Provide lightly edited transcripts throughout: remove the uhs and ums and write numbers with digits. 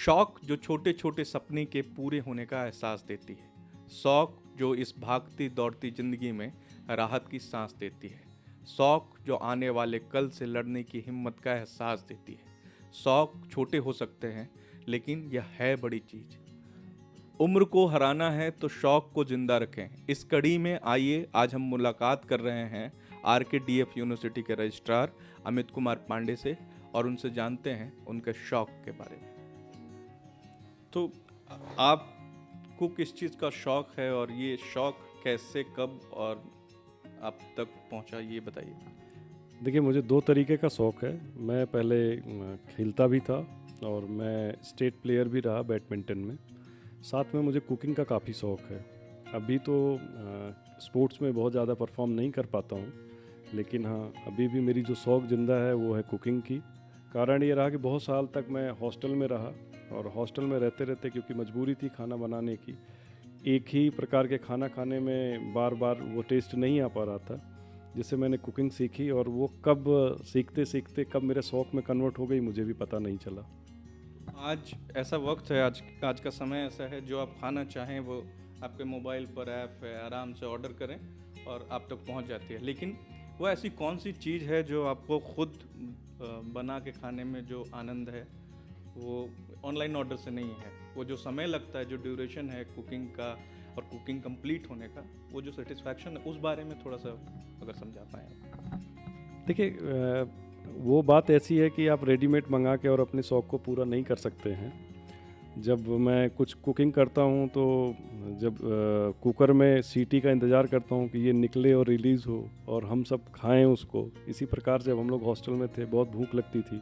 शौक जो छोटे छोटे सपने के पूरे होने का एहसास देती है। शौक जो इस भागती दौड़ती जिंदगी में राहत की सांस देती है। शौक जो आने वाले कल से लड़ने की हिम्मत का एहसास देती है। शौक छोटे हो सकते हैं लेकिन यह है बड़ी चीज। उम्र को हराना है तो शौक को जिंदा रखें। इस कड़ी में आइए आज हम मुलाकात कर रहे हैं RKDF यूनिवर्सिटी के रजिस्ट्रार अमित कुमार पांडे से और उनसे जानते हैं उनके शौक के बारे में। तो आपको किस चीज़ का शौक है और ये शौक कैसे, कब और आप तक पहुंचा, ये बताइए। देखिए, मुझे दो तरीके का शौक़ है। मैं पहले खेलता भी था और मैं स्टेट प्लेयर भी रहा बैडमिंटन में। साथ में मुझे कुकिंग का काफ़ी शौक़ है। अभी तो स्पोर्ट्स में बहुत ज़्यादा परफॉर्म नहीं कर पाता हूँ, लेकिन हाँ, अभी भी मेरी जो शौक़ ज़िंदा है वो है कुकिंग की। कारण ये रहा कि बहुत साल तक मैं हॉस्टल में रहा और हॉस्टल में रहते रहते क्योंकि मजबूरी थी खाना बनाने की, एक ही प्रकार के खाना खाने में बार बार वो टेस्ट नहीं आ पा रहा था, जिससे मैंने कुकिंग सीखी और वो कब सीखते सीखते कब मेरे शौक़ में कन्वर्ट हो गई मुझे भी पता नहीं चला। आज ऐसा वक्त है, आज का समय ऐसा है, जो आप खाना चाहें वो आपके मोबाइल पर ऐप है, आराम से ऑर्डर करें और आप तक पहुंच जाती है। लेकिन वो ऐसी कौन सी चीज़ है जो आपको खुद बना के खाने में जो आनंद है वो ऑनलाइन ऑर्डर से नहीं है? वो जो समय लगता है, जो ड्यूरेशन है कुकिंग का और कुकिंग कंप्लीट होने का, वो जो सेटिस्फैक्शन है, उस बारे में थोड़ा सा अगर समझा पाएँ। देखिए, वो बात ऐसी है कि आप रेडीमेड मंगा के और अपने शौक़ को पूरा नहीं कर सकते हैं। जब मैं कुछ कुकिंग करता हूँ तो जब कुकर में सीटी का इंतज़ार करता हूँ कि ये निकले और रिलीज़ हो और हम सब खाएं उसको। इसी प्रकार जब हम लोग हॉस्टल में थे, बहुत भूख लगती थी,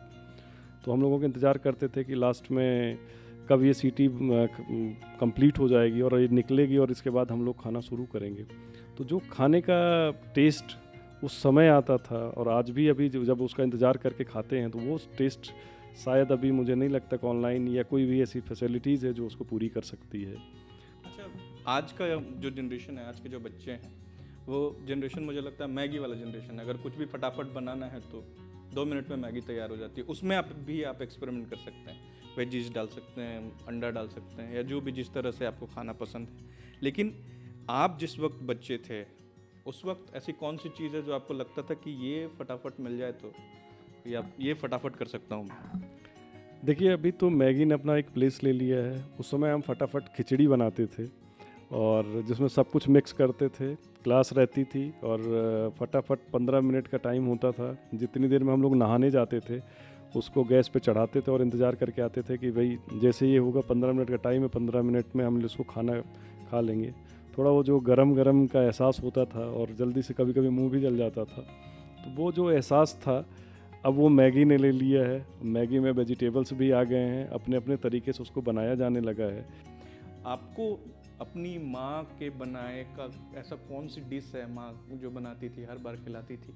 तो हम लोगों को इंतज़ार करते थे कि लास्ट में कब ये सीटी कंप्लीट हो जाएगी और ये निकलेगी और इसके बाद हम लोग खाना शुरू करेंगे। तो जो खाने का टेस्ट उस समय आता था और आज भी अभी जब उसका इंतज़ार करके खाते हैं तो वो टेस्ट शायद अभी मुझे नहीं लगता कि ऑनलाइन या कोई भी ऐसी फैसिलिटीज़ है जो उसको पूरी कर सकती है। अच्छा, आज का जो जनरेशन है, आज के जो बच्चे हैं, वो जनरेशन मुझे लगता है मैगी वाला जनरेशन है। अगर कुछ भी फटाफट बनाना है तो 2 मिनट में मैगी तैयार हो जाती है। उसमें आप एक्सपेरिमेंट कर सकते हैं, वेजीज डाल सकते हैं, अंडा डाल सकते हैं, या जो भी जिस तरह से आपको खाना पसंद है। लेकिन आप जिस वक्त बच्चे थे उस वक्त ऐसी कौन सी चीज़ है जो आपको लगता था कि ये फटाफट मिल जाए तो या ये फटाफट कर सकता हूँ? देखिए, अभी तो मैगी ने अपना एक प्लेस ले लिया है। उस समय हम फटाफट खिचड़ी बनाते थे और जिसमें सब कुछ मिक्स करते थे। क्लास रहती थी और फटाफट 15 मिनट का टाइम होता था। जितनी देर में हम लोग नहाने जाते थे उसको गैस पे चढ़ाते थे और इंतज़ार करके आते थे कि भाई जैसे ये होगा 15 मिनट का टाइम है, 15 मिनट में हम इसको खाना खा लेंगे। थोड़ा वो जो गरम गरम का एहसास होता था और जल्दी से कभी कभी मुंह भी जल जाता था, तो वो जो एहसास था अब वो मैगी ने ले लिया है। मैगी में वेजिटेबल्स भी आ गए हैं, अपने अपने तरीके से उसको बनाया जाने लगा है। आपको अपनी माँ के बनाए का ऐसा कौन सी डिश है माँ जो बनाती थी, हर बार खिलाती थी,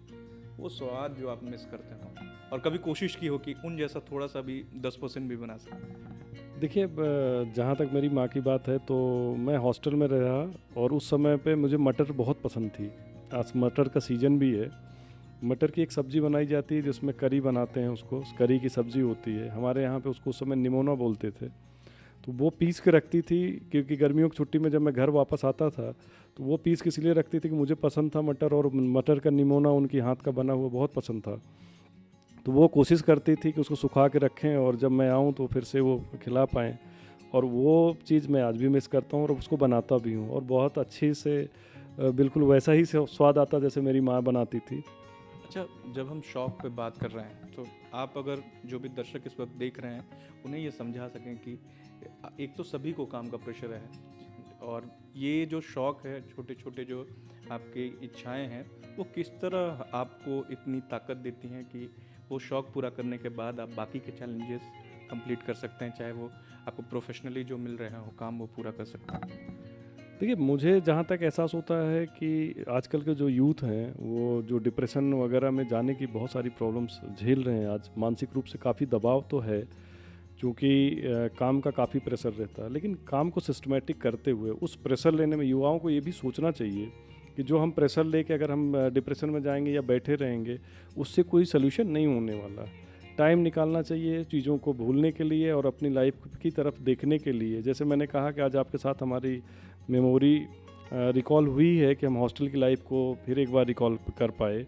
वो स्वाद जो आप मिस करते हो और कभी कोशिश की हो कि उन जैसा थोड़ा सा भी 10% भी बना सकें? देखिए, जहाँ तक मेरी माँ की बात है तो मैं हॉस्टल में रहा और उस समय पे मुझे मटर बहुत पसंद थी। आज मटर का सीज़न भी है। मटर की एक सब्ज़ी बनाई जाती है जिसमें करी बनाते हैं, उसको करी की सब्ज़ी होती है। हमारे यहाँ पे उसको उस समय निमोना बोलते थे। तो वो पीस के रखती थी क्योंकि गर्मियों की छुट्टी में जब मैं घर वापस आता था तो वो पीस के इसलिए रखती थी कि मुझे पसंद था मटर, और मटर का निमोना उनकी हाथ का बना हुआ बहुत पसंद था। तो वो कोशिश करती थी कि उसको सुखा के रखें और जब मैं आऊँ तो फिर से वो खिला पाएँ, और वो चीज़ मैं आज भी मिस करता हूँ और उसको बनाता भी हूँ और बहुत अच्छे से बिल्कुल वैसा ही स्वाद आता जैसे मेरी माँ बनाती थी। अच्छा, जब हम शौक पे बात कर रहे हैं तो आप अगर जो भी दर्शक इस वक्त देख रहे हैं उन्हें ये समझा सकें कि एक तो सभी को काम का प्रेशर है और ये जो शौक है, छोटे छोटे जो आपकी इच्छाएं हैं, वो किस तरह आपको इतनी ताकत देती हैं कि वो शौक पूरा करने के बाद आप बाकी के चैलेंजेस कंप्लीट कर सकते हैं, चाहे वो आपको प्रोफेशनली जो मिल रहे हैं वो काम वो पूरा कर सकते हैं? देखिए, मुझे जहाँ तक एहसास होता है कि आजकल के जो यूथ हैं वो जो डिप्रेशन वगैरह में जाने की बहुत सारी प्रॉब्लम्स झेल रहे हैं। आज मानसिक रूप से काफ़ी दबाव तो है, क्योंकि काम का काफ़ी प्रेशर रहता है, लेकिन काम को सिस्टमेटिक करते हुए उस प्रेशर लेने में युवाओं को ये भी सोचना चाहिए कि जो हम प्रेशर लेके अगर हम डिप्रेशन में जाएंगे या बैठे रहेंगे उससे कोई सल्यूशन नहीं होने वाला। टाइम निकालना चाहिए चीज़ों को भूलने के लिए और अपनी लाइफ की तरफ देखने के लिए। जैसे मैंने कहा कि आज आपके साथ हमारी मेमोरी रिकॉल हुई है कि हम हॉस्टल की लाइफ को फिर एक बार रिकॉल कर पाए,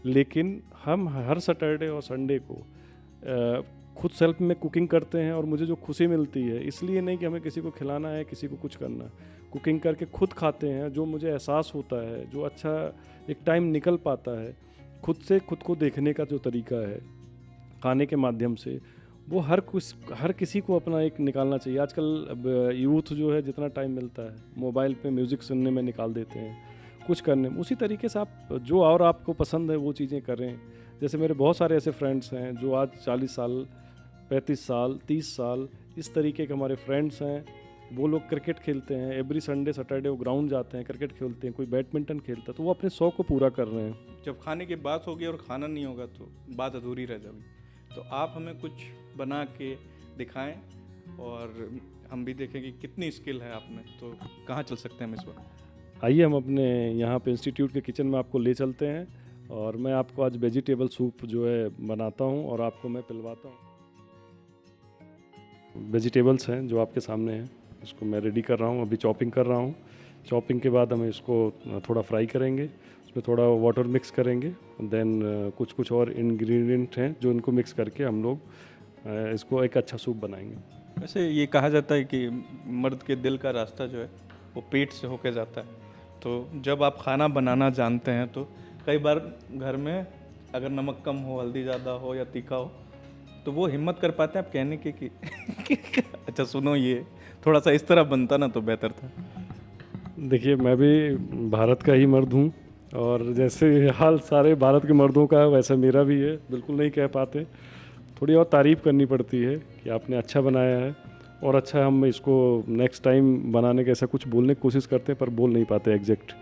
लेकिन हम हर सैटरडे और संडे को खुद सेल्फ में कुकिंग करते हैं और मुझे जो खुशी मिलती है, इसलिए नहीं कि हमें किसी को खिलाना है, किसी को कुछ करना, कुकिंग करके खुद खाते हैं, जो मुझे एहसास होता है, जो अच्छा एक टाइम निकल पाता है खुद से खुद को देखने का जो तरीका है खाने के माध्यम से, वो हर किसी को अपना एक निकालना चाहिए। आजकल यूथ जो है जितना टाइम मिलता है मोबाइल पे म्यूज़िक सुनने में निकाल देते हैं, कुछ करने में। उसी तरीके से आप जो और आपको पसंद है वो चीज़ें करें। जैसे मेरे बहुत सारे ऐसे फ्रेंड्स हैं जो आज 40 साल 35 साल 30 साल इस तरीके के हमारे फ्रेंड्स हैं। वो लोग क्रिकेट खेलते हैं, एवरी संडे सैटरडे वो ग्राउंड जाते हैं, क्रिकेट खेलते हैं, कोई बैडमिंटन खेलता है, तो वो अपने शौक को पूरा कर रहे हैं। जब खाने की बात होगी और खाना नहीं होगा तो बात अधूरी रह जाएगी। तो आप हमें कुछ बना के दिखाएं और हम भी देखें कि कितनी स्किल है आप में। तो कहाँ चल सकते हैं हम इस बार? आइए हम अपने यहाँ पे इंस्टीट्यूट के किचन में आपको ले चलते हैं और मैं आपको आज वेजिटेबल सूप जो है बनाता हूँ और आपको मैं पिलवाता हूँ। वेजिटेबल्स हैं जो आपके सामने हैं, इसको मैं रेडी कर रहा हूँ, अभी चॉपिंग कर रहा हूँ। चॉपिंग के बाद हम इसको थोड़ा फ्राई करेंगे, उसमें थोड़ा वाटर मिक्स करेंगे, देन कुछ और इंग्रेडिएंट हैं जो इनको मिक्स करके हम लोग इसको एक अच्छा सूप बनाएंगे। वैसे ये कहा जाता है कि मर्द के दिल का रास्ता जो है वो पेट से होके जाता है। तो जब आप खाना बनाना जानते हैं तो कई बार घर में अगर नमक कम हो, हल्दी ज़्यादा हो या तीखा हो, तो वो हिम्मत कर पाते हैं आप कहने की कि अच्छा सुनो ये थोड़ा सा इस तरह बनता ना तो बेहतर था। देखिए, मैं भी भारत का ही मर्द हूँ और जैसे हाल सारे भारत के मर्दों का वैसा मेरा भी है। बिल्कुल नहीं कह पाते, थोड़ी और तारीफ़ करनी पड़ती है कि आपने अच्छा बनाया है और अच्छा हम इसको नेक्स्ट टाइम बनाने के ऐसा कुछ बोलने की कोशिश करते हैं पर बोल नहीं पाते एग्जैक्ट।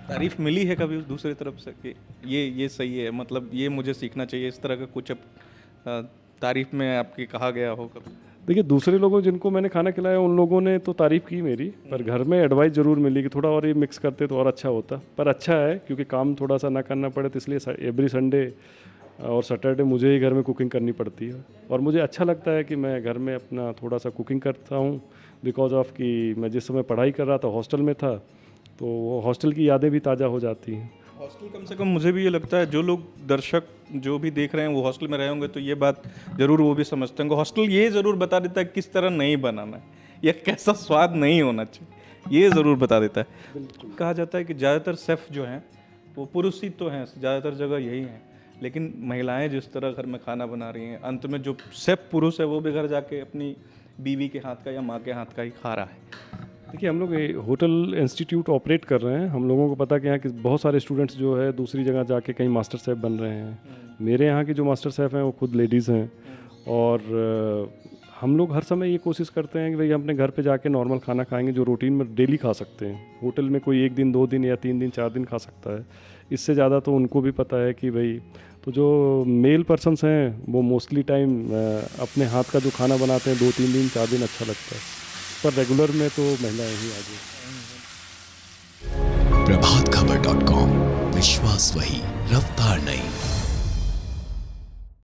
तारीफ़ मिली है कभी दूसरी तरफ से कि ये सही है, मतलब ये मुझे सीखना चाहिए, इस तरह का कुछ अब तारीफ़ में आपकी कहा गया हो कभी? देखिए, दूसरे लोगों जिनको मैंने खाना खिलाया उन लोगों ने तो तारीफ़ की मेरी, पर घर में एडवाइस ज़रूर मिली कि थोड़ा और ये मिक्स करते तो और अच्छा होता। पर अच्छा है क्योंकि काम थोड़ा सा ना करना पड़े, तो इसलिए एवरी संडे और सैटरडे मुझे ही घर में कुकिंग करनी पड़ती है और मुझे अच्छा लगता है कि मैं घर में अपना थोड़ा सा कुकिंग करता हूँ। बिकॉज ऑफ कि मैं जिस समय पढ़ाई कर रहा था हॉस्टल में था, तो वो हॉस्टल की यादें भी ताज़ा हो जाती हैं। हॉस्टल कम से कम मुझे भी ये लगता है, जो लोग दर्शक जो भी देख रहे हैं वो हॉस्टल में रहे होंगे तो ये बात ज़रूर वो भी समझते होंगे। हॉस्टल ये ज़रूर बता देता है किस तरह नहीं बनाना है या कैसा स्वाद नहीं होना चाहिए, ये ज़रूर बता देता है। कहा जाता है कि ज़्यादातर शेफ़ जो हैं वो पुरुष ही तो हैं, ज़्यादातर जगह यही हैं, लेकिन महिलाएं जिस तरह घर में खाना बना रही हैं, अंत में जो शेफ़ पुरुष है वो भी घर जाके अपनी बीवी के हाथ का या माँ के हाथ का ही खा रहा है। देखिए, हम लोग होटल इंस्टीट्यूट ऑपरेट कर रहे हैं। हम लोगों को पता कि यहाँ के बहुत सारे स्टूडेंट्स जो है दूसरी जगह जाके कहीं मास्टर शेफ़ बन रहे हैं। मेरे यहाँ की जो मास्टर शेफ़ हैं वो खुद लेडीज़ हैं और हम लोग हर समय ये कोशिश करते हैं कि भाई अपने घर पे जाके नॉर्मल खाना खाएंगे जो रूटीन में डेली खा सकते हैं। होटल में कोई 1 दिन 2 दिन या 3 दिन 4 दिन खा सकता है, इससे ज़्यादा तो उनको भी पता है कि भाई, तो जो मेल पर्सनस हैं वो मोस्टली टाइम अपने हाथ का जो खाना बनाते हैं 2-3 दिन 4 दिन अच्छा लगता है, पर रेगुलर में तो महिलाएं ही आगे। प्रभातखबर.com, विश्वास वही, रफ्तार नहीं।